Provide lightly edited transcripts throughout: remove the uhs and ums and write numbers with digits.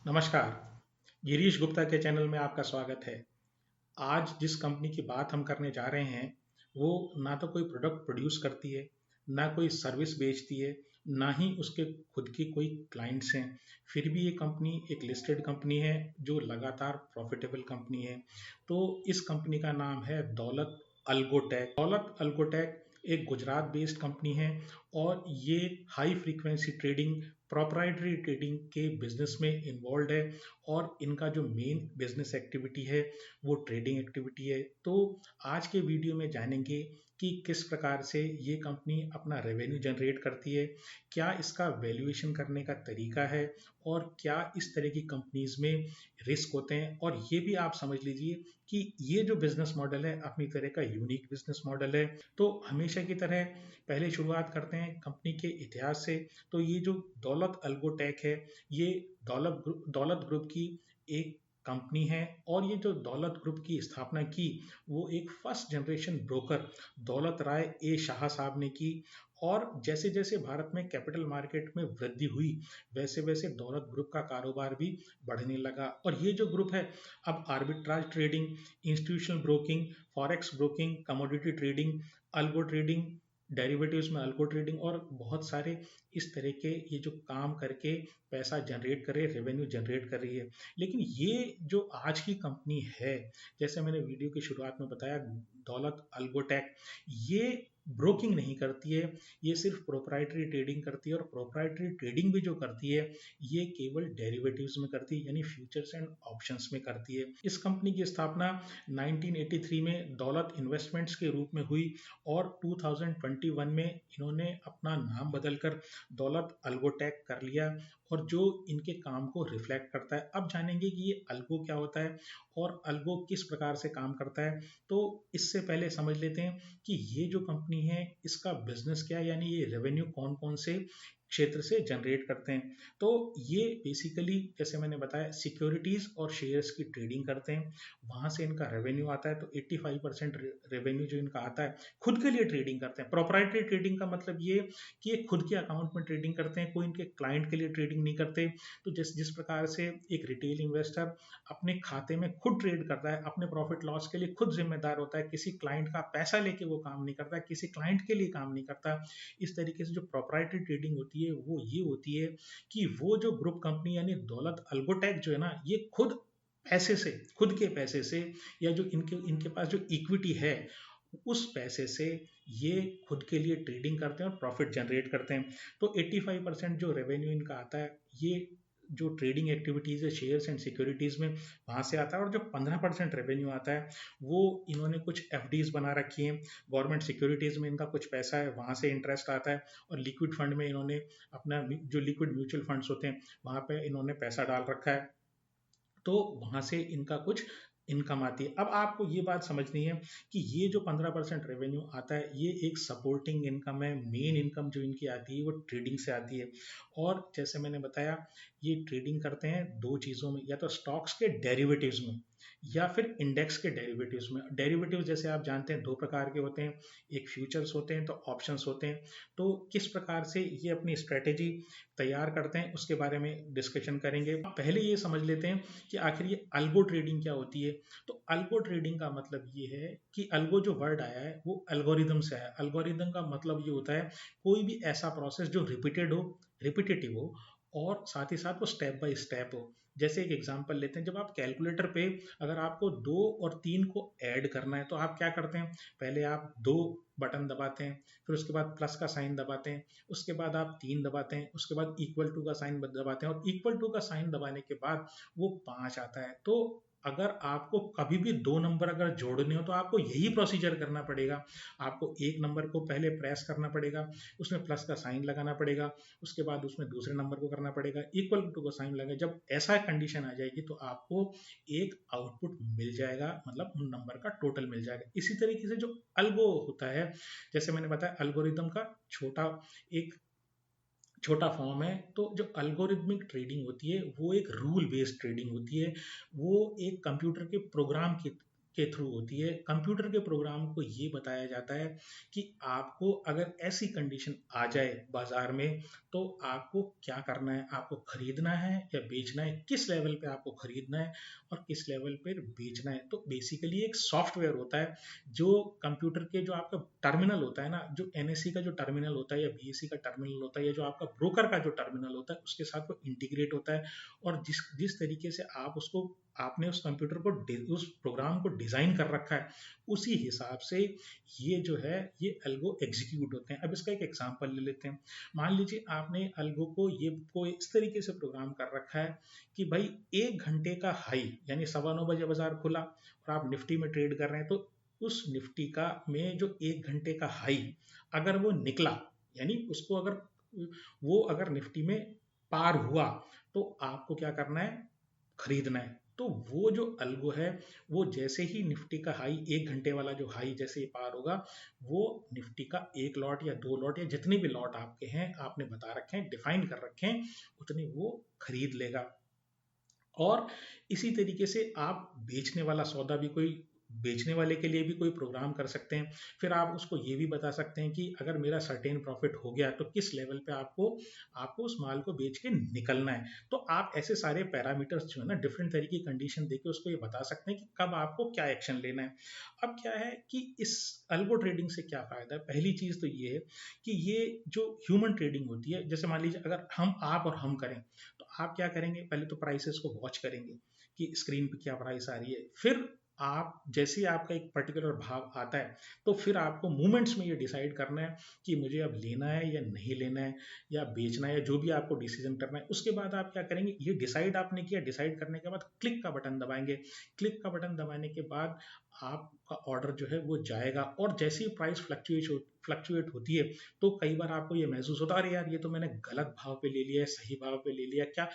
नमस्कार। गिरीश गुप्ता के चैनल में आपका स्वागत है। आज जिस कंपनी की बात हम करने जा रहे हैं, वो ना तो कोई प्रोडक्ट प्रोड्यूस करती है, ना कोई सर्विस बेचती है, ना ही उसके खुद की कोई क्लाइंट्स हैं। फिर भी ये कंपनी एक लिस्टेड कंपनी है जो लगातार प्रॉफिटेबल कंपनी है। तो इस कंपनी का नाम है दौलत अल्गोटेक। दौलत अल्गोटेक एक गुजरात बेस्ड कंपनी है और ये high frequency trading, proprietary trading के बिजनेस में इन्वॉल्व है और इनका जो मेन बिजनेस एक्टिविटी है वो ट्रेडिंग एक्टिविटी है। तो आज के वीडियो में जानेंगे कि किस प्रकार से ये कंपनी अपना रेवेन्यू जनरेट करती है, क्या इसका वैल्यूएशन करने का तरीका है और क्या इस तरह की कंपनीज में रिस्क होते हैं। और ये भी आप समझ लीजिए कि ये जो बिजनेस मॉडल है अपनी तरह का यूनिक बिजनेस मॉडल है। तो हमेशा की तरह पहले शुरुआत करते हैं कंपनी के इतिहास से। तो ये जो दौलत अल्गोटेक है, ये दौलत ग्रुप की एक कंपनी है और ये जो दौलत ग्रुप की स्थापना की वो एक फर्स्ट जनरेशन ब्रोकर दौलत राय ए शाह साहब ने की। और जैसे जैसे भारत में कैपिटल मार्केट में वृद्धि हुई वैसे वैसे दौलत ग्रुप का कारोबार भी बढ़ने लगा। और ये जो ग्रुप है अब arbitrage trading, institutional broking, forex broking, commodity trading, algo trading, derivatives में अल्गो ट्रेडिंग और बहुत सारे इस तरह के ये जो काम करके पैसा जनरेट कर रही है, रेवेन्यू जनरेट कर रही है। लेकिन ये जो आज की कंपनी है, जैसे मैंने वीडियो की शुरुआत में बताया, दौलत अल्गोटेक, ये ब्रोकिंग नहीं करती है, ये सिर्फ प्रोप्राइटरी ट्रेडिंग करती है। और प्रोप्राइटरी ट्रेडिंग भी जो करती है ये केवल डेरिवेटिव्स में करती है, यानी फ्यूचर्स एंड ऑप्शंस में करती है। इस कंपनी की स्थापना 1983 में दौलत इन्वेस्टमेंट्स के रूप में हुई और 2021 में इन्होंने अपना नाम बदलकर दौलत अल्गोटेक कर लिया और जो इनके काम को रिफ्लेक्ट करता है। अब जानेंगे कि ये अल्गो क्या होता है और अल्गो किस प्रकार से काम करता है। तो इससे पहले समझ लेते हैं कि ये जो कंपनी है इसका बिजनेस क्या है, यानी ये रेवेन्यू कौन कौन से क्षेत्र से जनरेट करते हैं। तो ये बेसिकली जैसे मैंने बताया सिक्योरिटीज और शेयर्स की ट्रेडिंग करते हैं, वहां से इनका रेवेन्यू आता है। तो 85% रेवेन्यू जो इनका आता है खुद के लिए ट्रेडिंग करते हैं। प्रोप्राइटरी ट्रेडिंग का मतलब ये कि ये खुद के अकाउंट में ट्रेडिंग करते हैं, कोई इनके क्लाइंट के लिए ट्रेडिंग नहीं करते। तो जिस जिस प्रकार से एक रिटेल इन्वेस्टर अपने खाते में खुद ट्रेड करता है, अपने प्रॉफिट लॉस के लिए खुद जिम्मेदार होता है, किसी क्लाइंट का पैसा लेके वो काम नहीं करता, किसी क्लाइंट के लिए काम नहीं करता। इस तरीके से जो प्रोप्राइटरी ट्रेडिंग होती है वो ये होती है कि वो जो ग्रुप कंपनी यानी दौलत अल्गोटेक जो है ना, ये खुद पैसे से, खुद के पैसे से, या जो इनके इनके पास जो इक्विटी है उस पैसे से ये खुद के लिए ट्रेडिंग करते हैं और प्रॉफिट जनरेट करते हैं। तो 85% जो रेवेन्यू इनका आता है ये जो ट्रेडिंग एक्टिविटीज़ है शेयर्स एंड सिक्योरिटीज़ में वहाँ से आता है। और जो 15% रेवेन्यू आता है वो इन्होंने कुछ एफडीज बना रखी हैं, गवर्नमेंट सिक्योरिटीज़ में इनका कुछ पैसा है वहाँ से इंटरेस्ट आता है। और लिक्विड फंड में इन्होंने अपना जो लिक्विड म्यूचुअल फंड्स होते हैं वहाँ पे इन्होंने पैसा डाल रखा है, तो वहाँ से इनका कुछ इनकम आती है। अब आपको ये बात समझनी है कि ये जो 15% रेवेन्यू आता है ये एक सपोर्टिंग इनकम है। मेन इनकम जो इनकी आती है वो ट्रेडिंग से आती है। और जैसे मैंने बताया ये ट्रेडिंग करते हैं दो चीज़ों में, या तो स्टॉक्स के डेरिवेटिव्स में या फिर इंडेक्स के डेरिवेटिव्स में। डेरिवेटिव्स जैसे आप जानते हैं दो प्रकार के होते हैं, एक फ्यूचर्स होते हैं तो ऑप्शंस होते हैं। तो किस प्रकार से ये अपनी स्ट्रेटेजी तैयार करते हैं उसके बारे में डिस्कशन करेंगे। पहले ये समझ लेते हैं कि आखिर ये अल्गो ट्रेडिंग क्या होती है। तो अल्गो ट्रेडिंग का मतलब ये है कि अल्गो जो वर्ड आया है वो एल्गोरिदम से आया है। एल्गोरिदम का मतलब ये होता है कोई भी ऐसा प्रोसेस जो रिपीटेड हो, रिपीटेटिव हो और साथ ही साथ वो स्टेप बाय स्टेप हो। जैसे एक एग्जांपल लेते हैं, जब आप कैलकुलेटर पे अगर आपको 2 और 3 को ऐड करना है तो आप क्या करते हैं, पहले आप 2 बटन दबाते हैं, फिर उसके बाद प्लस का साइन दबाते हैं, उसके बाद आप 3 दबाते हैं, उसके बाद इक्वल टू का साइन दबाते हैं और इक्वल टू का साइन दबाने के बाद वो 5 आता है। तो अगर आपको कभी भी 2 नंबर अगर जोड़ने हो तो आपको यही प्रोसीजर करना पड़ेगा। आपको एक नंबर को पहले प्रेस करना पड़ेगा, उसमें प्लस का साइन लगाना पड़ेगा, उसके बाद उसमें दूसरे नंबर को करना पड़ेगा, इक्वल टू का साइन लगे। जब ऐसा कंडीशन आ जाएगी तो आपको एक आउटपुट मिल जाएगा, मतलब उन नंबर का टोटल मिल जाएगा। इसी तरीके से जो अल्गो होता है, जैसे मैंने बताया अल्गोरिदम का एक छोटा फॉर्म है। तो जो अल्गोरिदमिक ट्रेडिंग होती है वो एक रूल बेस्ड ट्रेडिंग होती है। वो एक कंप्यूटर के प्रोग्राम की के थ्रू होती है। कंप्यूटर के प्रोग्राम को ये बताया जाता है कि आपको अगर ऐसी कंडीशन आ जाए बाजार में तो आपको क्या करना है, आपको खरीदना है या बेचना है, किस लेवल पे आपको खरीदना है और किस लेवल पे बेचना है। तो बेसिकली एक सॉफ्टवेयर होता है जो कंप्यूटर के जो आपका टर्मिनल होता है ना, जो एनएससी का जो टर्मिनल होता है या बीएससी का टर्मिनल होता है या जो आपका ब्रोकर का जो टर्मिनल होता है उसके साथ वो इंटीग्रेट होता है। और जिस जिस तरीके से आप उसको आपने उस कंप्यूटर को उस प्रोग्राम को डिजाइन कर रखा है उसी हिसाब से ये जो है ये अल्गो एग्जीक्यूट होते हैं। अब इसका एक एग्जांपल ले लेते हैं। मान लीजिए आपने अल्गो को इस तरीके से प्रोग्राम कर रखा है कि भाई 1 घंटे का हाई यानी 9:15 बजे बाजार खुला और आप निफ्टी में ट्रेड कर रहे हैं, तो उस निफ्टी का में जो 1 घंटे का हाई अगर वो निकला, यानी उसको अगर निफ्टी में पार हुआ, तो आपको क्या करना है, खरीदना है। तो वो जो अल्गो है वो जैसे ही निफ्टी का हाई 1 घंटे वाला जो हाई जैसे ही पार होगा, वो निफ्टी का 1 लॉट या 2 लॉट या जितने भी लॉट आपके हैं, आपने बता रखे हैं, डिफाइन कर रखे हैं, उतने वो खरीद लेगा। और इसी तरीके से आप बेचने वाला सौदा भी कोई बेचने वाले के लिए भी कोई प्रोग्राम कर सकते हैं। फिर आप उसको ये भी बता सकते हैं कि अगर मेरा सर्टेन प्रॉफिट हो गया तो किस लेवल पे आपको आपको उस माल को बेच के निकलना है। तो आप ऐसे सारे पैरामीटर्स जो है ना, डिफरेंट तरह की कंडीशन देके उसको ये बता सकते हैं कि कब आपको क्या एक्शन लेना है। अब क्या है कि इस अल्गो ट्रेडिंग से क्या फायदा है। पहली चीज तो ये है कि ये जो ह्यूमन ट्रेडिंग होती है, जैसे मान लीजिए अगर आप और हम करें, तो आप क्या करेंगे, पहले तो प्राइसेस को वॉच करेंगे कि स्क्रीन पे क्या प्राइस आ रही है। फिर आप जैसे ही आपका एक पर्टिकुलर भाव आता है, तो फिर आपको मोमेंट्स में ये डिसाइड करना है कि मुझे अब लेना है या नहीं लेना है या बेचना है, या जो भी आपको डिसीजन करना है। उसके बाद आप क्या करेंगे, ये डिसाइड आपने किया, डिसाइड करने के बाद क्लिक का बटन दबाएंगे। क्लिक का बटन दबाने के बाद आपका ऑर्डर जो है वो जाएगा। और जैसे ही प्राइस फ्लक्चुएट होती है, तो कई बार आपको ये महसूस होता है, अरे यार ये तो मैंने गलत भाव पे ले लिया है, सही भाव पे ले लिया क्या।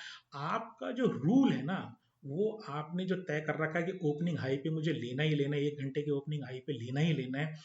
आपका जो रूल है ना, वो आपने जो तय कर रखा है कि ओपनिंग हाई पे मुझे लेना ही लेना है, 1 घंटे के ओपनिंग हाई पे लेना ही लेना है,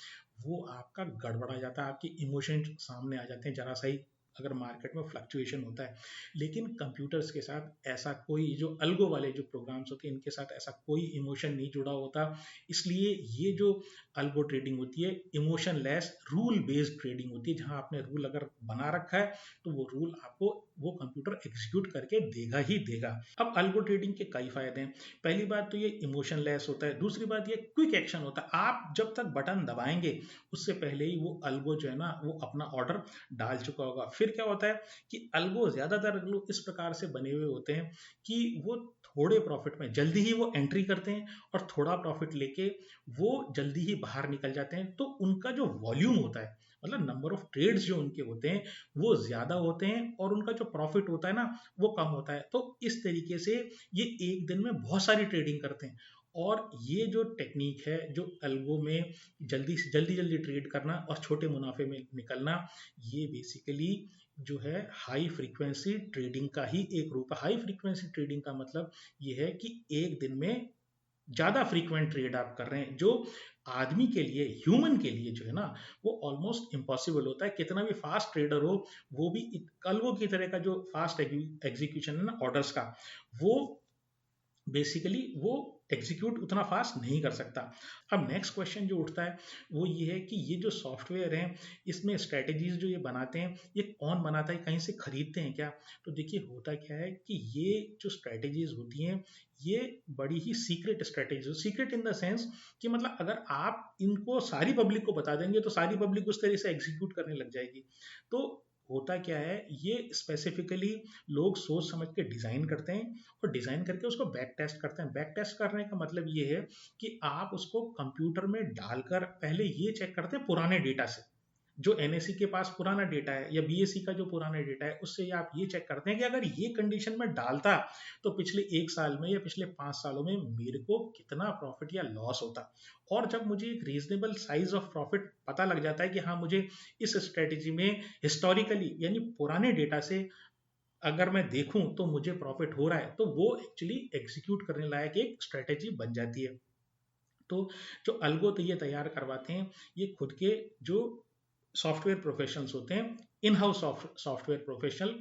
वो आपका गड़बड़ा जाता है। आपके इमोशन सामने आ जाते हैं जरा सा ही अगर मार्केट में फ्लक्चुएशन होता है। लेकिन कंप्यूटर्स के साथ ऐसा कोई, जो अल्गो वाले जो प्रोग्राम्स होते हैं इनके साथ ऐसा कोई इमोशन नहीं जुड़ा होता। इसलिए ये जो अल्गो ट्रेडिंग होती है, emotion less rule based trading होती है। जहां आपने रूल अगर बना रखा है तो वो रूल आपको वो कंप्यूटर एग्जीक्यूट करके देगा ही देगा। अब अल्गो ट्रेडिंग के कई फायदे हैं। पहली बात तो ये इमोशन लेस होता है। दूसरी बात ये क्विक एक्शन होता है। आप जब तक बटन दबाएंगे उससे पहले ही वो अल्गो जो है ना वो अपना ऑर्डर डाल चुका होगा। फिर क्या होता है कि अल्गो, ज्यादातर अल्गो इस प्रकार से बने हुए होते हैं कि वो थोड़े प्रॉफिट में जल्दी ही वो एंट्री करते हैं और थोड़ा प्रॉफिट लेके वो जल्दी ही बाहर निकल जाते हैं। तो उनका जो वॉल्यूम होता है, मतलब नंबर ऑफ ट्रेड्स जो उनके होते हैं वो ज्यादा होते हैं और उनका जो प्रॉफिट होता है ना वो कम होता है। तो इस तरीके से ये एक दिन में बहुत सारी ट्रेडिंग करते हैं। और ये जो टेक्निक है, जो अल्गो में जल्दी से जल्दी ट्रेड करना और छोटे मुनाफे में निकलना, ये बेसिकली जो है हाई फ्रीक्वेंसी ट्रेडिंग का ही एक रूप है। हाई फ्रीक्वेंसी ट्रेडिंग का मतलब ये है कि एक दिन में ज्यादा फ्रीक्वेंट ट्रेड आप कर रहे हैं, जो आदमी के लिए, ह्यूमन के लिए जो है ना वो ऑलमोस्ट इम्पॉसिबल होता है। कितना भी फास्ट ट्रेडर हो, वो भी अल्गो की तरह का जो फास्ट एग्जीक्यूशन है ना ऑर्डर्स का, वो बेसिकली वो एग्जीक्यूट उतना फास्ट नहीं कर सकता। अब नेक्स्ट क्वेश्चन जो उठता है वो ये है कि ये जो सॉफ्टवेयर है इसमें स्ट्रेटेजीज जो ये बनाते हैं, ये कौन बनाता है, कहीं से खरीदते हैं क्या। तो देखिए होता क्या है कि ये जो स्ट्रेटेजीज होती हैं ये बड़ी ही secret strategy, secret in the sense कि मतलब अगर आप इनको सारी पब्लिक को बता देंगे तो सारी पब्लिक उस तरह से एग्जीक्यूट करने लग जाएगी। तो होता क्या है, ये स्पेसिफिकली लोग सोच समझ के डिजाइन करते हैं और डिजाइन करके उसको बैक टेस्ट करते हैं। बैक टेस्ट करने का मतलब ये है कि आप उसको कंप्यूटर में डालकर पहले ये चेक करते हैं पुराने डेटा से, जो एनएससी के पास पुराना डेटा है या बीएससी का जो पुराना डेटा है उससे आप ये चेक करते हैं कि अगर ये कंडीशन में डालता तो पिछले 1 साल में या पिछले 5 सालों में मेरे को कितना प्रॉफिट या लॉस होता। और जब मुझे एक रीजनेबल साइज ऑफ प्रॉफिट पता लग जाता है कि हाँ मुझे इस स्ट्रेटेजी में हिस्टोरिकली यानी पुराने डेटा से अगर मैं देखूं तो मुझे प्रॉफिट हो रहा है, तो वो एक्चुअली एग्जीक्यूट करने लायक एक स्ट्रेटेजी बन जाती है। तो जो अल्गो तो ये तैयार करवाते हैं, ये खुद के जो सॉफ्टवेयर प्रोफेशनल्स होते हैं, इन हाउस सॉफ्टवेयर प्रोफेशनल,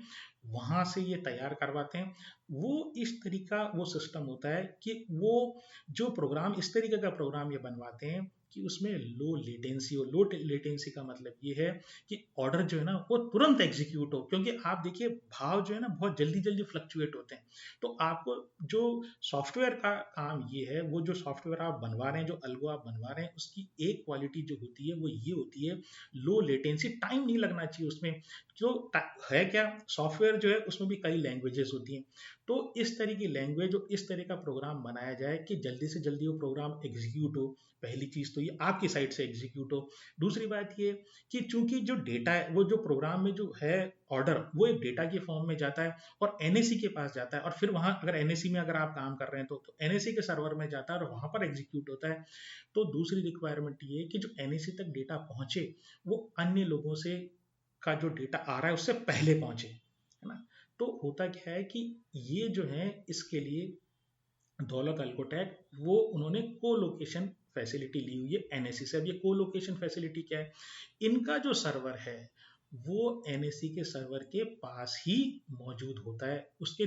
वहाँ से ये तैयार करवाते हैं। वो इस तरीका वो सिस्टम होता है कि वो जो प्रोग्राम इस तरीके का प्रोग्राम ये बनवाते हैं कि उसमें लो लेटेंसी हो। लो लेटेंसी का मतलब ये है कि ऑर्डर जो है ना वो तुरंत एग्जीक्यूट हो, क्योंकि आप देखिए भाव जो है ना बहुत जल्दी जल्दी फ्लक्चुएट होते हैं। तो आपको जो सॉफ्टवेयर का काम ये है, वो जो सॉफ्टवेयर आप बनवा रहे हैं, जो अल्गो आप बनवा रहे हैं, उसकी एक क्वालिटी जो होती है वो ये होती है लो लेटेंसी। टाइम नहीं लगना चाहिए उसमें। जो है क्या, सॉफ्टवेयर जो है उसमें भी कई लैंग्वेजेस होती हैं। तो इस तरह की लैंग्वेज और इस तरह का प्रोग्राम बनाया जाए कि जल्दी से जल्दी वो प्रोग्राम एग्जीक्यूट हो। पहली चीज़ तो ये आपकी साइड से एग्जीक्यूट हो। दूसरी बात ये कि चूंकि जो डेटा है वो जो प्रोग्राम में जो है ऑर्डर, वो एक डेटा के फॉर्म में जाता है और एनएसी के पास जाता है, और फिर वहां अगर एनएसी में अगर आप काम कर रहे हैं तो एनएसी के सर्वर में जाता है और वहां पर एग्जीक्यूट होता है। तो दूसरी रिक्वायरमेंट ये है कि जो एनएसी तक डेटा पहुंचे वो अन्य लोगों से का जो डेटा आ रहा है उससे पहले पहुंचे, है ना। तो होता क्या है कि ये जो है इसके लिए दौलत अल्कोटेक वो उन्होंने को लोकेशन फैसिलिटी ली हुई है एनएससी से। अब ये को लोकेशन फैसिलिटी क्या है, इनका जो सर्वर है वो एनएससी के सर्वर के पास ही मौजूद होता है, उसके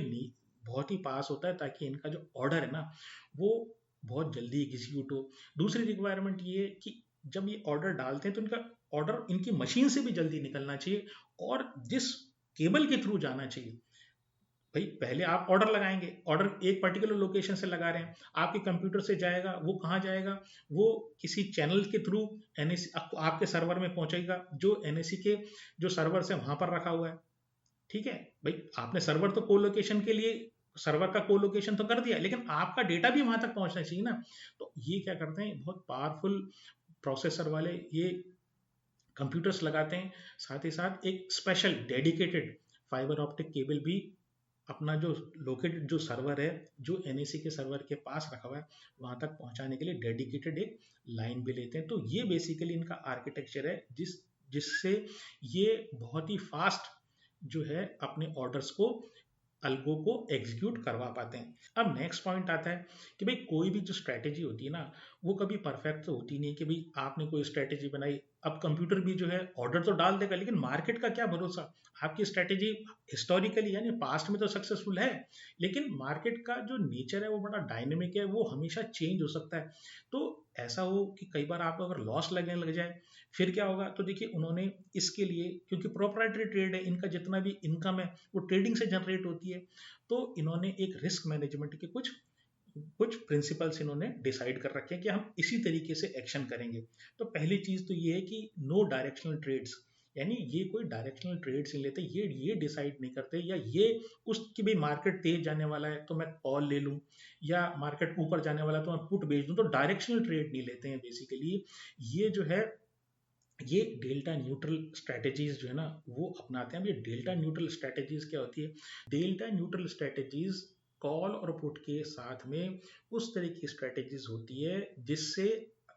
बहुत ही पास होता है, ताकि इनका जो ऑर्डर है ना वो बहुत जल्दी एग्जीक्यूट हो। दूसरी रिक्वायरमेंट ये है कि जब ये ऑर्डर डालते हैं तो इनका ऑर्डर इनकी मशीन से भी जल्दी निकलना चाहिए, और जिस केबल के थ्रू जाना चाहिए, भाई पहले आप ऑर्डर लगाएंगे, ऑर्डर एक पर्टिकुलर लोकेशन से लगा रहे हैं, आपके कंप्यूटर से जाएगा, वो कहाँ जाएगा, वो किसी चैनल के थ्रू एनएसी आपके सर्वर में पहुंचेगा, जो एनएसी के जो सर्वर से वहां पर रखा हुआ है। ठीक है भाई, आपने सर्वर तो कोलोकेशन के लिए सर्वर का कोलोकेशन तो कर दिया, लेकिन आपका डेटा भी वहां तक पहुंचना चाहिए ना। तो ये क्या करते हैं, बहुत पावरफुल प्रोसेसर वाले ये कंप्यूटर्स लगाते हैं। साथ ही साथ एक special dedicated fibre optic cable भी अपना जो लोकेटेड जो सर्वर है, जो एनएसी के सर्वर के पास रखा हुआ है, वहां तक पहुंचाने के लिए डेडिकेटेड एक लाइन भी लेते हैं। तो ये बेसिकली इनका आर्किटेक्चर है जिससे ये बहुत ही फास्ट जो है अपने ऑर्डर्स को अल्गो को एग्जीक्यूट करवा पाते हैं। अब नेक्स्ट पॉइंट आता है कि भाई कोई भी जो स्ट्रैटेजी होती है ना वो कभी परफेक्ट तो होती नहीं है कि भाई आपने कोई स्ट्रैटेजी बनाई, अब कंप्यूटर भी जो है ऑर्डर तो डाल देगा, लेकिन मार्केट का क्या भरोसा। आपकी स्ट्रैटेजी हिस्टोरिकली यानी पास्ट में तो सक्सेसफुल है, लेकिन मार्केट का जो नेचर है वो बड़ा डायनेमिक है, वो हमेशा चेंज हो सकता है। तो ऐसा हो कि कई बार आपको अगर लॉस लगने लग जाए, फिर क्या होगा। तो देखिए उन्होंने इसके लिए, क्योंकि प्रोप्राइटरी ट्रेड है, इनका जितना भी इनकम है वो ट्रेडिंग से जनरेट होती है, तो इन्होंने एक रिस्क मैनेजमेंट के कुछ कुछ प्रिंसिपल्स इन्होंने डिसाइड कर रखे हैं कि हम इसी तरीके से एक्शन करेंगे। तो पहली चीज तो ये है कि नो डायरेक्शनल ट्रेड्स, यानी ये कोई डायरेक्शनल ट्रेड्स नहीं लेते, ये डिसाइड नहीं करते, या ये उसकी भी मार्केट तेज जाने वाला है तो मैं कॉल ले लूं, या मार्केट ऊपर जाने वाला है तो मैं पुट बेच दूं। तो डायरेक्शनल ट्रेड नहीं लेते हैं बेसिकली। ये जो है ये डेल्टा न्यूट्रल स्ट्रेटेजीज जो है ना वो अपनाते हैं। अब ये डेल्टा न्यूट्रल स्ट्रेटेजीज क्या होती है, डेल्टा न्यूट्रल स्ट्रेटेजीज कॉल और पुट के साथ में उस तरह की स्ट्रेटेजीज होती है जिससे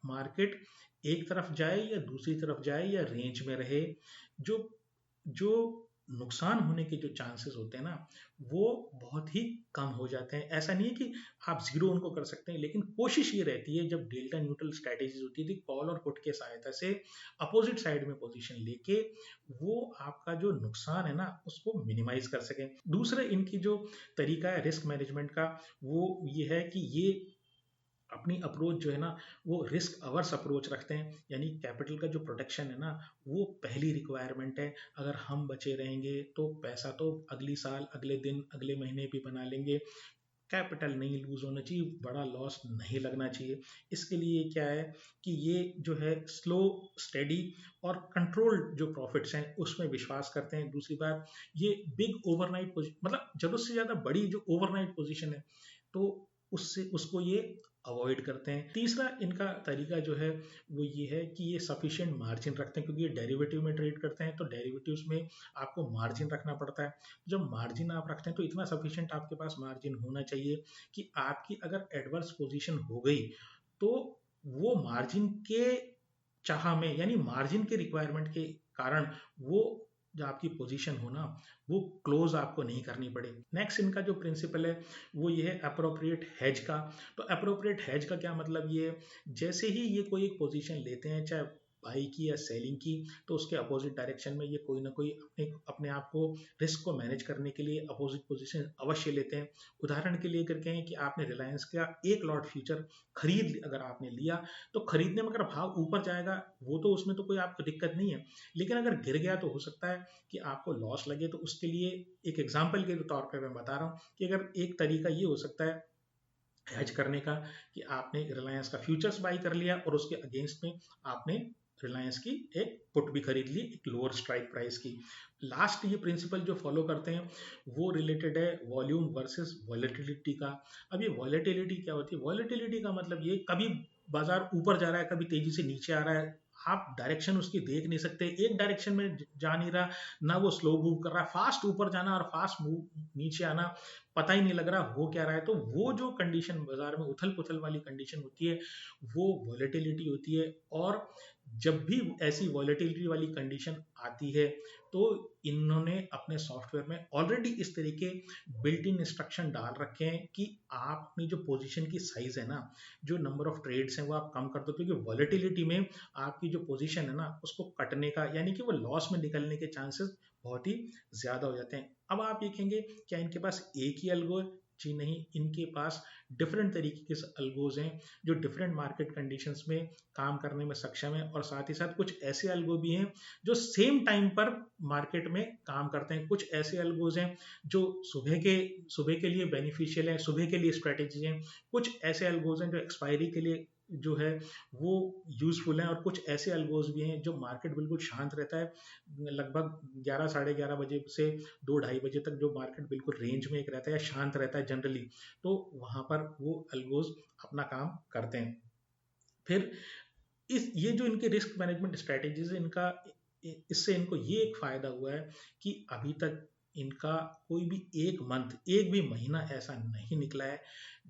मार्केट एक तरफ जाए या दूसरी तरफ जाए या रेंज में रहे। जो जो नुकसान होने के जो चांसेस होते हैं ना वो बहुत ही कम हो जाते हैं। ऐसा नहीं है कि आप जीरो उनको कर सकते हैं, लेकिन कोशिश ये रहती है जब डेल्टा न्यूट्रल स्ट्रेटेजीज होती है कॉल और पुट के सहायता से अपोजिट साइड में पोजीशन लेके वो आपका जो नुकसान है ना उसको मिनिमाइज कर सकें। दूसरा इनकी जो तरीका है रिस्क मैनेजमेंट का वो ये है कि ये अपनी अप्रोच जो है ना वो रिस्क अवर्स अप्रोच रखते हैं, यानी कैपिटल का जो प्रोटेक्शन है ना वो पहली रिक्वायरमेंट है। अगर हम बचे रहेंगे तो पैसा तो अगली साल, अगले दिन, अगले महीने भी बना लेंगे, कैपिटल नहीं लूज होना चाहिए, बड़ा लॉस नहीं लगना चाहिए। इसके लिए क्या है कि ये जो है स्लो, स्टेडी और कंट्रोल्ड जो प्रॉफिट्स हैं उसमें विश्वास करते हैं। दूसरी बात, ये बिग ओवरनाइट पोजीशन, मतलब जरूरत से ज्यादा बड़ी जो ओवरनाइट पोजीशन है तो उससे उसको ये अवॉइड करते हैं। तीसरा इनका तरीका जो है वो ये है कि ये सफिशिएंट मार्जिन रखते हैं, क्योंकि ये डेरिवेटिव में ट्रेड करते हैं तो डेरिवेटिव्स में आपको मार्जिन रखना पड़ता है। जब मार्जिन आप रखते हैं तो इतना सफिशिएंट आपके पास मार्जिन होना चाहिए कि आपकी अगर एडवर्स पोजीशन हो गई तो वो मार्जिन के चाह में, यानी मार्जिन के रिक्वायरमेंट के कारण वो जो आपकी पोजीशन हो ना वो क्लोज आपको नहीं करनी पड़े। नेक्स्ट इनका जो प्रिंसिपल है वो ये है अप्रोप्रिएट हेज का। तो अप्रोप्रिएट हेज का क्या मतलब, ये जैसे ही ये कोई एक पोजीशन लेते हैं, चाहे बाई की या सेलिंग की, तो उसके अपोजिट डायरेक्शन में ये कोई ना कोई अपने अपने आप को रिस्क को मैनेज करने के लिए अपोजिट पोजीशन अवश्य लेते हैं। उदाहरण के लिए करके हैं कि आपने रिलायंस का एक लॉट फ्यूचर खरीद अगर आपने लिया, तो खरीदने में अगर भाव ऊपर जाएगा वो तो उसमें तो कोई आपको दिक्कत नहीं है, लेकिन अगर गिर गया तो हो सकता है कि आपको लॉस लगे। तो उसके लिए एक एग्जाम्पल के तौर पर मैं बता रहा हूँ कि अगर एक तरीका ये हो सकता है हेज करने का कि आपने रिलायंस का फ्यूचर्स बाई कर लिया और उसके अगेंस्ट में आपने रिलायंस की एक पुट भी खरीद ली एक लोअर स्ट्राइक प्राइस की। लास्ट ये प्रिंसिपल जो फॉलो करते हैं वो रिलेटेड है वॉल्यूम वर्सेस वॉलेटिलिटी का। अब ये वॉलेटिलिटी क्या होती है? वॉलेटिलिटी का मतलब ये कभी बाजार ऊपर जा रहा है, कभी तेजी से नीचे आ रहा है, आप डायरेक्शन उसकी देख नहीं सकते, एक डायरेक्शन में जा नहीं रहा, ना वो स्लो मूव कर रहा है, फास्ट ऊपर जाना और फास्ट मूव नीचे आना पता ही नहीं लग रहा हो क्या रहा है। तो वो जो कंडीशन बाजार में उथल पुथल वाली कंडीशन होती है वो वॉलेटिलिटी होती है। और जब भी ऐसी वॉलेटिलिटी वाली कंडीशन आती है तो इन्होंने अपने सॉफ्टवेयर में ऑलरेडी इस तरीके बिल्ट इन इंस्ट्रक्शन डाल रखे हैं कि आप अपनी जो पोजीशन की साइज है ना, जो नंबर ऑफ ट्रेड्स हैं वो आप कम कर दो, क्योंकि वॉलेटिलिटी में आपकी जो पोजीशन है ना उसको कटने का यानी कि वो लॉस में निकलने के चांसेस बहुत ही ज्यादा हो जाते हैं। अब आप ये कहेंगे क्या इनके पास एक ही अल्गो है? जी नहीं, इनके पास डिफरेंट तरीके के अल्गोज हैं जो डिफरेंट मार्केट कंडीशंस में काम करने में सक्षम है, और साथ ही साथ कुछ ऐसे अल्गो भी हैं जो सेम टाइम पर मार्केट में काम करते हैं। कुछ ऐसे अल्गोज हैं जो सुबह के लिए बेनिफिशियल है, सुबह के लिए स्ट्रेटेजी हैं। कुछ ऐसे अल्गोज हैं जो एक्सपायरी के लिए जो है वो यूजफुल हैं, और कुछ ऐसे अल्गोज भी हैं जो मार्केट बिल्कुल शांत रहता है, लगभग 11 साढ़े 11 बजे से 2 ढाई बजे तक जो मार्केट बिल्कुल रेंज में एक रहता है, शांत रहता है जनरली, तो वहां पर वो अल्गोज अपना काम करते हैं। फिर इस ये जो इनके रिस्क मैनेजमेंट स्ट्रेटेजीज है इनका, इससे इनको ये एक फायदा हुआ है कि अभी तक इनका कोई भी एक मंथ, एक भी महीना ऐसा नहीं निकला है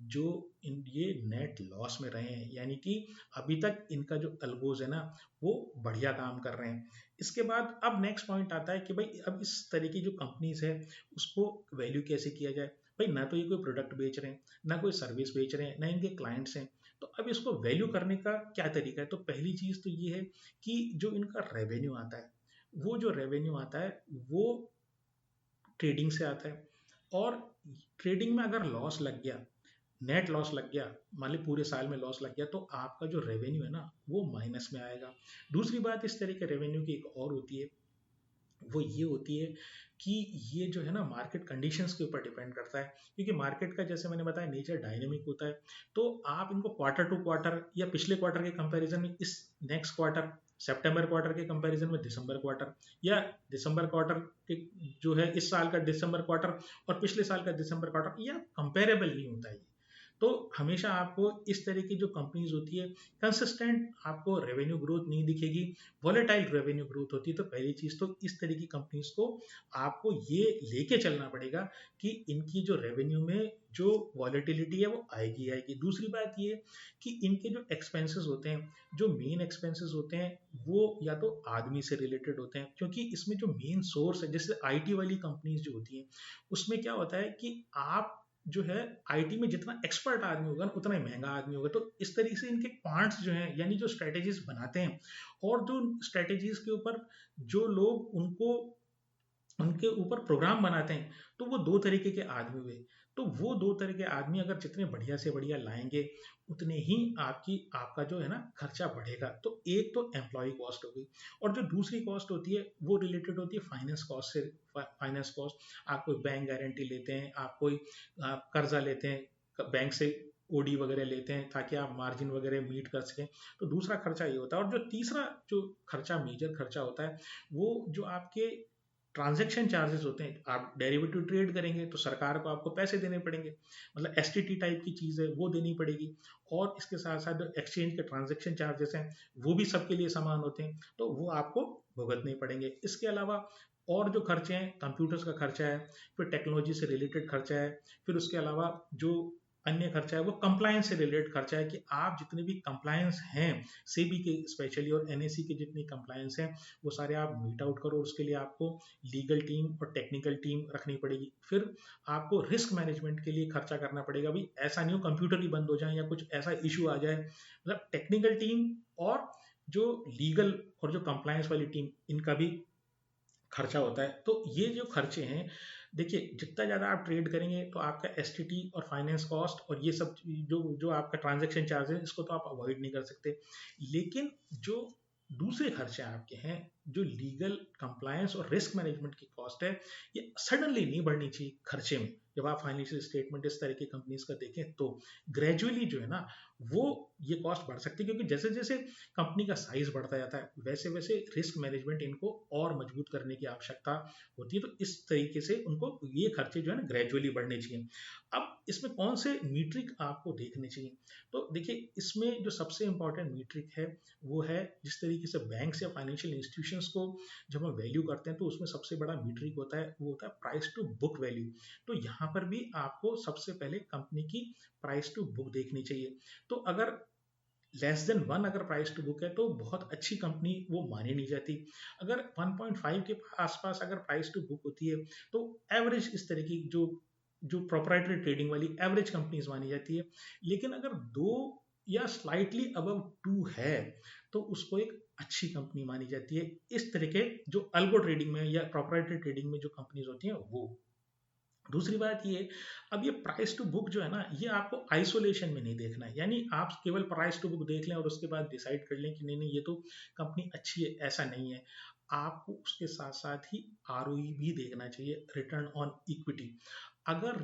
जो ये नेट लॉस में रहे हैं, यानी कि अभी तक इनका जो अल्गोज है ना वो बढ़िया काम कर रहे हैं। इसके बाद अब नेक्स्ट पॉइंट आता है कि भाई अब इस तरह की जो कंपनीज है उसको वैल्यू कैसे किया जाए। भाई ना तो ये कोई प्रोडक्ट बेच रहे हैं, ना कोई सर्विस बेच रहे हैं, ना इनके क्लाइंट्स हैं, तो अब इसको वैल्यू करने का क्या तरीका है? तो पहली चीज तो ये है कि जो इनका रेवेन्यू आता है, वो जो रेवेन्यू आता है वो ट्रेडिंग से आता है। और ट्रेडिंग में अगर लॉस लग गया, नेट लॉस लग गया, मान ली पूरे साल में लॉस लग गया, तो आपका जो रेवेन्यू है ना वो माइनस में आएगा। दूसरी बात इस तरह के रेवेन्यू की एक और होती है, वो ये होती है कि ये जो है ना मार्केट कंडीशंस के ऊपर डिपेंड करता है, क्योंकि मार्केट का जैसे मैंने बताया नेचर डायनेमिक होता है। तो आप इनको क्वार्टर टू क्वार्टर या पिछले क्वार्टर के कंपैरिजन में इस नेक्स्ट क्वार्टर, सितंबर क्वार्टर के कंपैरिजन में दिसंबर क्वार्टर, या दिसंबर क्वार्टर के जो है इस साल का दिसंबर क्वार्टर और पिछले साल का दिसंबर क्वार्टर, या कंपेरेबल नहीं होता है। तो हमेशा आपको इस तरह की जो कंपनीज होती है कंसिस्टेंट आपको रेवेन्यू ग्रोथ नहीं दिखेगी, वॉलेटाइल रेवेन्यू ग्रोथ होती है। तो पहली चीज तो इस तरह की कंपनीज को आपको ये लेके चलना पड़ेगा कि इनकी जो रेवेन्यू में जो वॉलेटिलिटी है वो आएगी आएगी। दूसरी बात ये कि इनके जो एक्सपेंसेस होते हैं, जो मेन एक्सपेंसेस होते हैं वो या तो आदमी से रिलेटेड होते हैं, क्योंकि इसमें जो मेन सोर्स है, जैसे आईटी वाली कंपनीज जो होती हैं उसमें क्या होता है कि आप जो है आईटी में जितना एक्सपर्ट आदमी होगा ना उतना ही महंगा आदमी होगा। तो इस तरीके से इनके पार्ट्स जो हैं यानी जो स्ट्रेटेजीज बनाते हैं, और जो स्ट्रेटेजीज के ऊपर जो लोग उनको उनके ऊपर प्रोग्राम बनाते हैं, तो वो दो तरीके के आदमी हुए। तो वो दो तरह के आदमी अगर जितने बढ़िया से बढ़िया लाएंगे उतने ही आपका जो है ना खर्चा बढ़ेगा। तो एक तो एम्प्लॉय कॉस्ट होगी, और जो दूसरी कॉस्ट होती है वो रिलेटेड होती है फाइनेंस कॉस्ट से। फाइनेंस कॉस्ट, आप कोई बैंक गारंटी लेते हैं, आप कोई कर्जा लेते हैं बैंक से, ओडी वगैरह लेते हैं ताकि आप मार्जिन वगैरह मीट कर सकें। तो दूसरा खर्चा ये होता है। और जो तीसरा जो खर्चा मेजर खर्चा होता है वो जो आपके ट्रांजैक्शन चार्जेस होते हैं। आप डेरिवेटिव ट्रेड करेंगे तो सरकार को आपको पैसे देने पड़ेंगे, मतलब एसटीटी टाइप की चीज़ है वो देनी पड़ेगी। और इसके साथ साथ जो एक्सचेंज के ट्रांजैक्शन चार्जेस हैं वो भी सबके लिए समान होते हैं, तो वो आपको भुगतने पड़ेंगे। इसके अलावा और जो खर्चे हैं, कंप्यूटर्स का खर्चा है, फिर टेक्नोलॉजी से रिलेटेड खर्चा है, फिर उसके अलावा जो अन्य खर्चा है वो कंप्लायंस से रिलेटेड खर्चा है कि आप जितने भी कंप्लायंस हैं सेबी के स्पेशली और एनएसी के जितनी कंप्लायंस हैं वो सारे आप मीट आउट करो। उसके लिए आपको लीगल टीम और टेक्निकल टीम रखनी पड़ेगी। फिर आपको रिस्क मैनेजमेंट के लिए खर्चा करना पड़ेगा। भाई ऐसा नहीं हो कंप्यूटर ही बंद हो जाए या कुछ ऐसा इशू आ जाए, मतलब टेक्निकल टीम और जो लीगल और जो कंप्लायंस वाली टीम, इनका भी खर्चा होता है। तो ये जो खर्चे हैं, देखिए जितना ज़्यादा आप ट्रेड करेंगे तो आपका एसटीटी और फाइनेंस कॉस्ट और ये सब जो जो आपका ट्रांजैक्शन चार्ज है, इसको तो आप अवॉइड नहीं कर सकते। लेकिन जो दूसरे खर्चे आपके हैं, जो लीगल कंप्लायंस और रिस्क मैनेजमेंट की कॉस्ट है, ये सडनली नहीं बढ़नी चाहिए खर्चे में। जब आप फाइनेंशियल स्टेटमेंट इस तरह की कंपनीज का देखें तो ग्रेजुअली जो है ना, वो ये कॉस्ट बढ़ सकती है, क्योंकि जैसे जैसे कंपनी का साइज बढ़ता जाता है वैसे वैसे रिस्क मैनेजमेंट इनको और मजबूत करने की आवश्यकता होती है। तो इस तरीके से उनको ये खर्चे जो है ना ग्रेजुअली बढ़ने चाहिए। अब इसमें कौन से मीट्रिक आपको देखने चाहिए? तो देखिए, इसमें जो सबसे इंपॉर्टेंट मीट्रिक है वो है, जिस तरीके से बैंक्स या फाइनेंशियल इंस्टीट्यूशंस को जब हम वैल्यू करते हैं तो उसमें सबसे बड़ा मीट्रिक होता है, वो होता है प्राइस टू बुक वैल्यू। तो यहाँ पर भी आपको सबसे पहले कंपनी की प्राइस टू बुक देखनी चाहिए। तो अगर लेस देन वन अगर प्राइस टू बुक है तो बहुत अच्छी कंपनी वो मानी नहीं जाती। अगर 1.5 के आसपास अगर प्राइस टू बुक होती है तो एवरेज, इस तरह की जो जो प्रोप्राइटरी ट्रेडिंग वाली एवरेज कंपनीज मानी जाती है। लेकिन अगर दो या स्लाइटली अबव टू है तो उसको एक अच्छी कंपनी मानी जाती है। इस तरह के जो अल्गो ट्रेडिंग में या प्रोप्राइटरी ट्रेडिंग में जो कंपनीज होती हैं वो। दूसरी बात ये, अब ये प्राइस टू बुक जो है ना, ये आपको आइसोलेशन में नहीं देखना है। यानी आप केवल प्राइस टू बुक देख लें और उसके बाद डिसाइड कर लें कि नहीं नहीं ये तो कंपनी अच्छी है, ऐसा नहीं है। आपको उसके साथ साथ ही आरओई भी देखना चाहिए, रिटर्न ऑन इक्विटी। अगर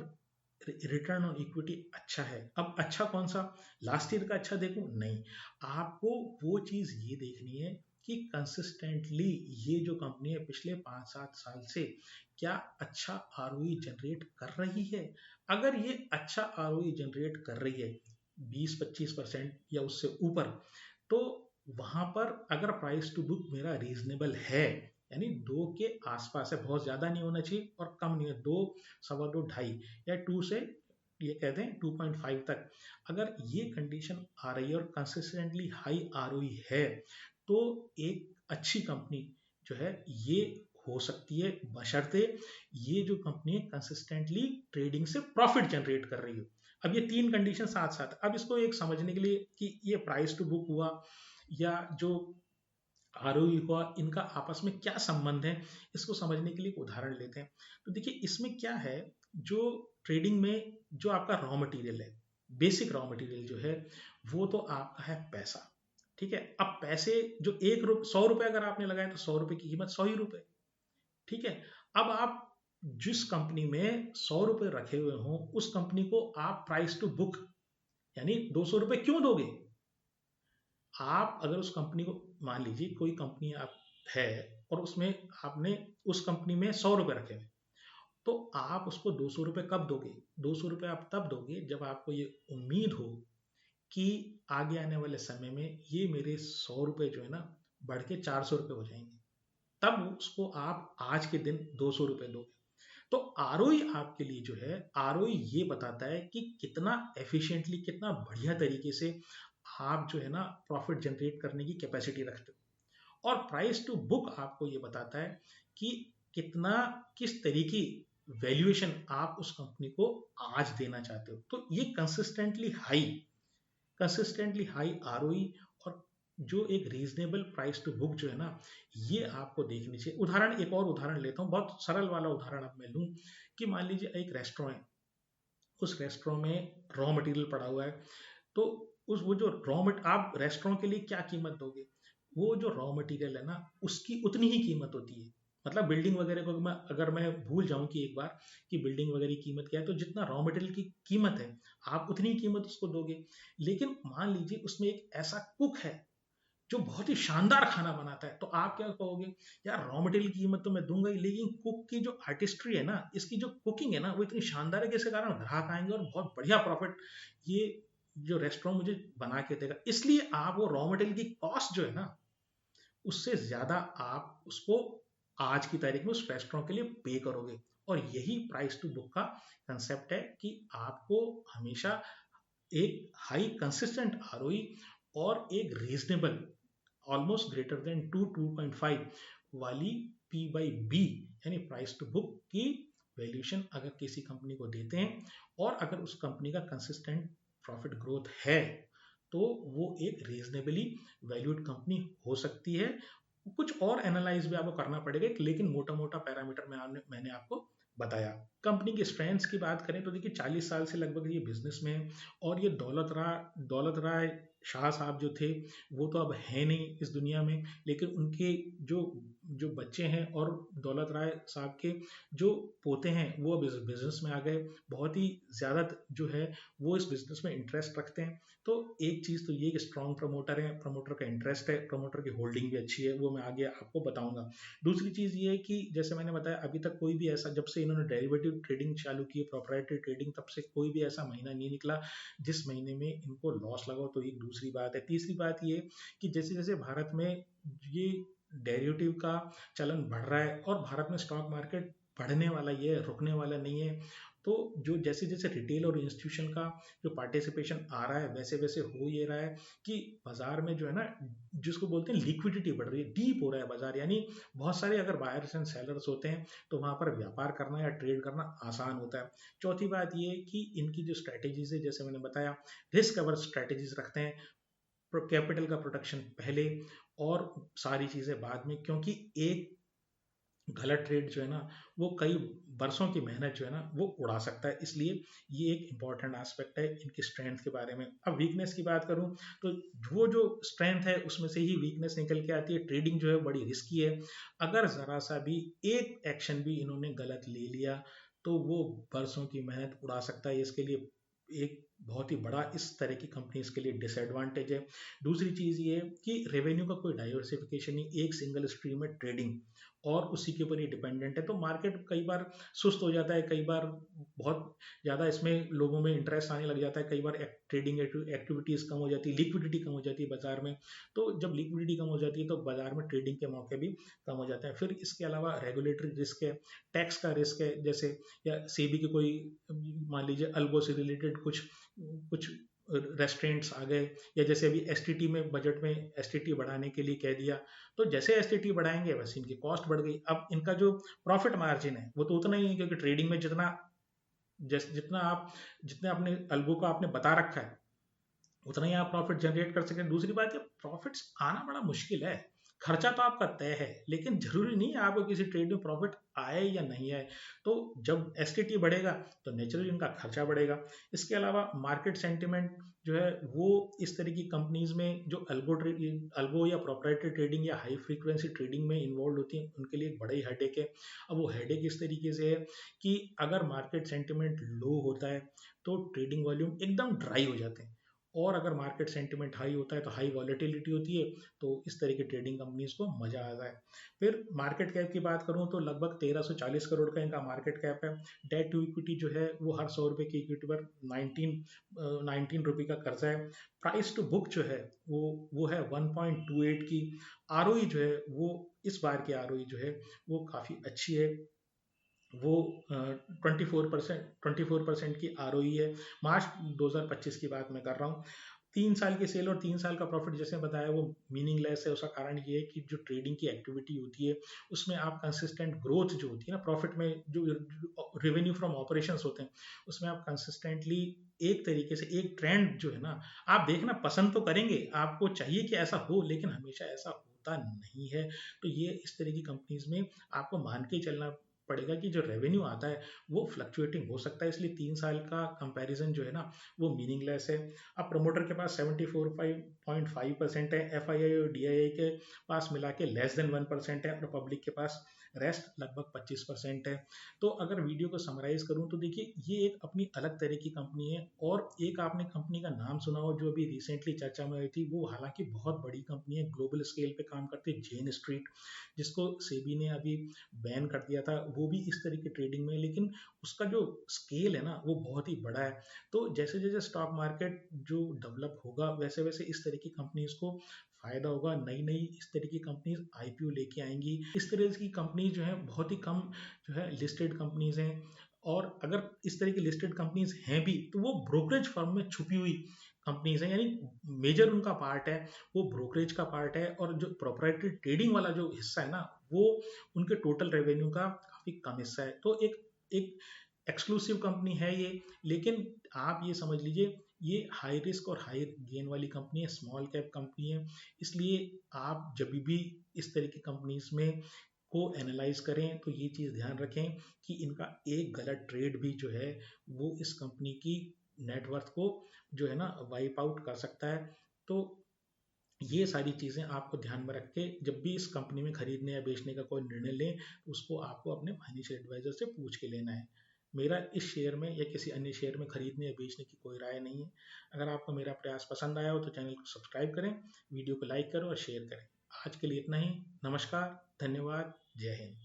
रिटर्न ऑन इक्विटी अच्छा है, अब अच्छा कौन सा, लास्ट ईयर का अच्छा देखूं? नहीं, आपको वो चीज ये देखनी है कि कंसिस्टेंटली ये जो कंपनी है पिछले 5-7 साल से क्या अच्छा आरओई जनरेट कर रही है। अगर ये अच्छा आरओई जनरेट कर रही है 20-25% या उससे ऊपर, तो वहां पर अगर प्राइस टू बुक मेरा रीजनेबल है, यानी दो के आसपास है, बहुत ज्यादा नहीं होना चाहिए और कम नहीं है, दो, सवा दो, ढाई, या टू से ये कहते हैं 2.5 तक, अगर ये कंडीशन आ रही है और कंसिस्टेंटली हाई आरओई है, तो एक अच्छी कंपनी जो है ये हो सकती है, बशर्ते ये जो कंपनी है कंसिस्टेंटली ट्रेडिंग से प्रॉफिट जनरेट कर रही हो। अब ये तीन कंडीशन साथ साथ, अब इसको एक समझने के लिए कि ये प्राइस टू बुक हुआ या जो आरओई हुआ, इनका आपस में क्या संबंध है, इसको समझने के लिए एक उदाहरण लेते हैं। तो देखिए इसमें क्या है, जो ट्रेडिंग में जो आपका रॉ मटेरियल है, बेसिक रॉ मटेरियल जो है, वो तो आपका है पैसा। ठीक है, अब पैसे जो 100 रुपए अगर आपने लगाए तो 100 रुपए की कीमत 100 ही रुपए। ठीक है, अब आप जिस कंपनी में 100 रुपए रखे हुए हों उस कंपनी को आप प्राइस टू बुक यानी 200 रुपए क्यों दोगे? आप अगर उस कंपनी को, मान लीजिए कोई कंपनी आप है और उसमें आपने उस कंपनी में 100 रुपए रखे हुए, तो आप उसको 200 रुपए कब दोगे? 200 रुपए आप तब दोगे जब आपको ये उम्मीद हो कि आगे आने वाले समय में ये मेरे 100 रुपए जो है ना बढ़ के 400 रुपए हो जाएंगे, तब उसको आप आज के दिन 200 रुपए दोगे। तो आरओई आपके लिए जो है, आरओई ये बताता है कि कितना एफिशिएंटली, कितना बढ़िया तरीके से आप जो है ना प्रॉफिट जनरेट करने की कैपेसिटी रखते हो। और प्राइस टू बुक आपको ये बताता है कि कितना, किस तरीके वैल्यूएशन आप उस कंपनी को आज देना चाहते हो। तो ये कंसिस्टेंटली हाई आरओई और जो एक रीजनेबल प्राइस टू बुक जो है ना, ये आपको देखनी चाहिए। उदाहरण, एक और उदाहरण लेता हूँ, बहुत सरल वाला उदाहरण अब मैं लूँ कि मान लीजिए एक रेस्टोरेंट है, उस रेस्टोरेंट में रॉ मटेरियल पड़ा हुआ है। तो उस वो जो रॉ मट आप रेस्टोरेंट के लिए क्या कीमत दोगे? वो जो रॉ मटेरियल है ना उसकी उतनी ही कीमत होती है। मतलब बिल्डिंग वगैरह को मैं, अगर मैं भूल जाऊं कि एक बार कि बिल्डिंग वगैरह की कीमत क्या है, तो जितना रॉ मटेरियल की कीमत है आप उतनी ही कीमत उसको दोगे। लेकिन मान लीजिए उसमें एक ऐसा कुक है जो बहुत ही शानदार खाना बनाता है, तो आप क्या कहोगे? यार रॉ मटेरियल की कीमत तो मैं दूंगा ही, लेकिन कुक की जो आर्टिस्ट्री है ना, इसकी जो कुकिंग है ना, वो इतनी शानदार है कि इसके कारण ग्राहक आएंगे और बहुत बढ़िया प्रॉफिट ये जो रेस्टोरेंट मुझे बना के देगा। इसलिए आप वो रॉ मटेरियल की कॉस्ट जो है ना, उससे ज्यादा आप उसको आज की तारीख में उस रेस्टोरेंट के लिए पे करोगे। और यही प्राइस टू बुक का कंसेप्ट है कि आपको हमेशा एक हाई कंसिस्टेंट आरओई और एक रीजनेबल, ऑलमोस्ट ग्रेटर देन 2.5 वाली पी बाई बी, यानी प्राइस टू बुक की वैल्यूएशन अगर किसी कंपनी को देते हैं, और अगर उस कंपनी का कंसिस्टेंट प्रॉफिट ग्रोथ है, तो वो एक रीजनेबली वैल्यूड कंपनी हो सकती है। कुछ और एनालाइज भी आपको करना पड़ेगा, लेकिन मोटा मोटा पैरामीटर मैंने आपको बताया। कंपनी की स्ट्रेंथ्स की बात करें तो देखिए 40 साल से लगभग ये बिजनेस में है, और ये दौलत राय शाह साहब जो थे वो तो अब है नहीं इस दुनिया में, लेकिन उनके जो जो बच्चे हैं और दौलत राय साहब के जो पोते हैं वो अब इस बिजनेस में आ गए, बहुत ही ज़्यादा जो है वो इस बिजनेस में इंटरेस्ट रखते हैं। तो एक चीज़ तो ये कि स्ट्रॉन्ग प्रमोटर है, प्रमोटर का इंटरेस्ट है, प्रमोटर की होल्डिंग भी अच्छी है, वो मैं आगे आपको बताऊंगा। दूसरी चीज़ ये है कि जैसे मैंने बताया अभी तक कोई भी ऐसा, जब से इन्होंने डेरिवेटिव ट्रेडिंग चालू की है, प्रोप्राइटरी ट्रेडिंग, तब से कोई भी ऐसा महीना नहीं निकला जिस महीने में इनको लॉस लगा हो। तो एक दूसरी बात है। तीसरी बात ये कि जैसे जैसे भारत में ये डेरिवेटिव का चलन बढ़ रहा है और भारत में स्टॉक मार्केट बढ़ने वाला, ये रुकने वाला नहीं है। तो जो जैसे जैसे रिटेल और इंस्टीट्यूशन का जो पार्टिसिपेशन आ रहा है, वैसे वैसे हो ये रहा है कि बाजार में जो है ना, जिसको बोलते हैं लिक्विडिटी बढ़ रही है, डीप हो रहा है बाजार, यानी बहुत सारे अगर बायर्स एंड सेलर्स होते हैं तो वहां पर व्यापार करना या ट्रेड करना आसान होता है। चौथी बात ये कि इनकी जो स्ट्रैटेजीज है, जैसे मैंने बताया, रिस्क अवर स्ट्रैटेजीज रखते हैं, कैपिटल का प्रोटेक्शन पहले और सारी चीजें बाद में, क्योंकि एक गलत ट्रेड जो है ना वो कई बरसों की मेहनत जो है ना वो उड़ा सकता है। इसलिए ये एक इंपॉर्टेंट एस्पेक्ट है इनकी स्ट्रेंथ के बारे में। अब वीकनेस की बात करूं तो वो जो स्ट्रेंथ है उसमें से ही वीकनेस निकल के आती है। ट्रेडिंग जो है बड़ी रिस्की है, अगर जरा सा भी एक एक्शन भी इन्होंने गलत ले लिया तो वो बरसों की मेहनत उड़ा सकता है। इसके लिए एक बहुत ही बड़ा इस तरह की कंपनीज के लिए डिसएडवांटेज है। दूसरी चीज ये है कि रेवेन्यू का कोई डाइवर्सिफिकेशन नहीं, एक सिंगल स्ट्रीम है ट्रेडिंग और उसी के ऊपर ही डिपेंडेंट है। तो मार्केट कई बार सुस्त हो जाता है, कई बार बहुत ज़्यादा इसमें लोगों में इंटरेस्ट आने लग जाता है, कई बार ट्रेडिंग एक्टिविटीज़ कम हो जाती है, लिक्विडिटी कम हो जाती है बाजार में। तो जब लिक्विडिटी कम हो जाती है तो बाजार में ट्रेडिंग के मौके भी कम हो जाते हैं। फिर इसके अलावा रेगुलेटरी रिस्क है, टैक्स का रिस्क है, जैसे या सेबी के कोई मान लीजिए अल्गो से रिलेटेड कुछ कुछ रेस्ट्रेंट्स आ गए, या जैसे अभी एसटीटी में बजट में एसटीटी बढ़ाने के लिए कह दिया, तो जैसे एसटीटी बढ़ाएंगे वैसे इनकी कॉस्ट बढ़ गई। अब इनका जो प्रॉफिट मार्जिन है वो तो उतना ही है, क्योंकि ट्रेडिंग में जितना आपने अल्गो का आपने बता रखा है उतना ही आप प्रॉफिट जनरेट कर सकें। दूसरी बात ये प्रॉफिट्स आना बड़ा मुश्किल है, खर्चा तो आपका तय है, लेकिन जरूरी नहीं है आपको किसी ट्रेड में प्रॉफिट आए या नहीं आए। तो जब एसटीटी बढ़ेगा तो नेचुरली उनका खर्चा बढ़ेगा। इसके अलावा मार्केट सेंटिमेंट जो है वो इस तरह की कंपनीज में जो अल्गो या प्रोप्राइटरी ट्रेडिंग या हाई फ्रीक्वेंसी ट्रेडिंग में इन्वॉल्व होती है उनके लिए एक बड़ा ही हेडेक है। अब वो हेडेक इस तरीके से है कि अगर मार्केट सेंटिमेंट लो होता है तो ट्रेडिंग वॉल्यूम एकदम ड्राई हो जाते हैं, और अगर मार्केट सेंटिमेंट हाई होता है तो हाई वॉलेटिलिटी होती है, तो इस तरह की ट्रेडिंग कंपनीज को मजा आता है। फिर मार्केट कैप की बात करूं तो लगभग 1340 करोड़ का इनका मार्केट कैप है। डेट टू इक्विटी जो है वो हर 100 रुपए की इक्विटी पर 19 रुपए का कर्जा है। प्राइस टू बुक जो है वो है 1.28 की। आरओई जो है वो इस बार की आरओई जो है वो काफ़ी अच्छी है, वो 24% की आर है। मार्च 2025 की बात मैं कर रहा हूँ। 3 साल की सेल और 3 साल का प्रॉफिट जैसे बताया वो मीनिंगलेस है। उसका कारण ये है कि जो ट्रेडिंग की एक्टिविटी होती है उसमें आप कंसिस्टेंट ग्रोथ जो होती है ना प्रॉफिट में, जो रेवेन्यू फ्रॉम ऑपरेशंस होते हैं उसमें आप कंसिस्टेंटली एक तरीके से एक ट्रेंड जो है ना आप देखना पसंद तो करेंगे, आपको चाहिए कि ऐसा हो, लेकिन हमेशा ऐसा होता नहीं है। तो ये इस तरह की कंपनीज में आपको मान के चलना पड़ेगा कि जो रेवेन्यू आता है वो फ्लक्चुएटिंग हो सकता है, इसलिए 3 साल का कंपैरिजन जो है ना वो मीनिंगलेस है। अब प्रमोटर के पास 74.5% है, एफआईआई और डीआईआई के पास मिला के लेस देन 1% है, और पब्लिक के पास रेस्ट लगभग 25% है। तो अगर वीडियो को समराइज करूं तो देखिए ये एक अपनी अलग तरह की कंपनी है। और एक आपने कंपनी का नाम सुना हो जो अभी रिसेंटली चर्चा में आई थी, वो हालांकि बहुत बड़ी कंपनी है, ग्लोबल स्केल पे काम करती है, जेन स्ट्रीट, जिसको सेबी ने अभी बैन कर दिया था, वो भी इस तरह की ट्रेडिंग में, लेकिन उसका जो स्केल है ना वो बहुत ही बड़ा है। तो जैसे जैसे स्टॉक मार्केट जो डेवलप होगा वैसे वैसे इस तरह की कंपनीज को फायदा होगा, नई नई इस तरह की कंपनीज आईपीओ लेके आएंगी। इस तरह की कंपनीज जो है बहुत ही कम जो है लिस्टेड कंपनीज हैं, और अगर इस तरह की लिस्टेड कंपनीज हैं भी तो वो ब्रोकरेज फर्म में छुपी हुई कंपनीज हैं, यानी मेजर उनका पार्ट है वो ब्रोकरेज का पार्ट है, और जो प्रोप्राइटरी ट्रेडिंग वाला जो हिस्सा है ना वो उनके टोटल रेवेन्यू का काफी कम हिस्सा है। तो एक एक एक्सक्लूसिव कंपनी है ये, लेकिन आप ये समझ लीजिए ये हाई रिस्क और हाई गेन वाली कंपनी है, स्मॉल कैप कंपनी है। इसलिए आप जब भी इस तरह की कंपनीज में को एनालाइज करें तो ये चीज़ ध्यान रखें कि इनका एक गलत ट्रेड भी जो है वो इस कंपनी की नेटवर्थ को जो है ना वाइप आउट कर सकता है। तो ये सारी चीज़ें आपको ध्यान में रख के जब भी इस कंपनी में खरीदने या बेचने का कोई निर्णय लें, उसको आपको अपने फाइनेंशियल एडवाइजर से पूछ के लेना है। मेरा इस शेयर में या किसी अन्य शेयर में खरीदने या बेचने की कोई राय नहीं है। अगर आपको मेरा प्रयास पसंद आया हो तो चैनल को सब्सक्राइब करें, वीडियो को लाइक करें और शेयर करें। आज के लिए इतना ही। नमस्कार, धन्यवाद, जय हिंद।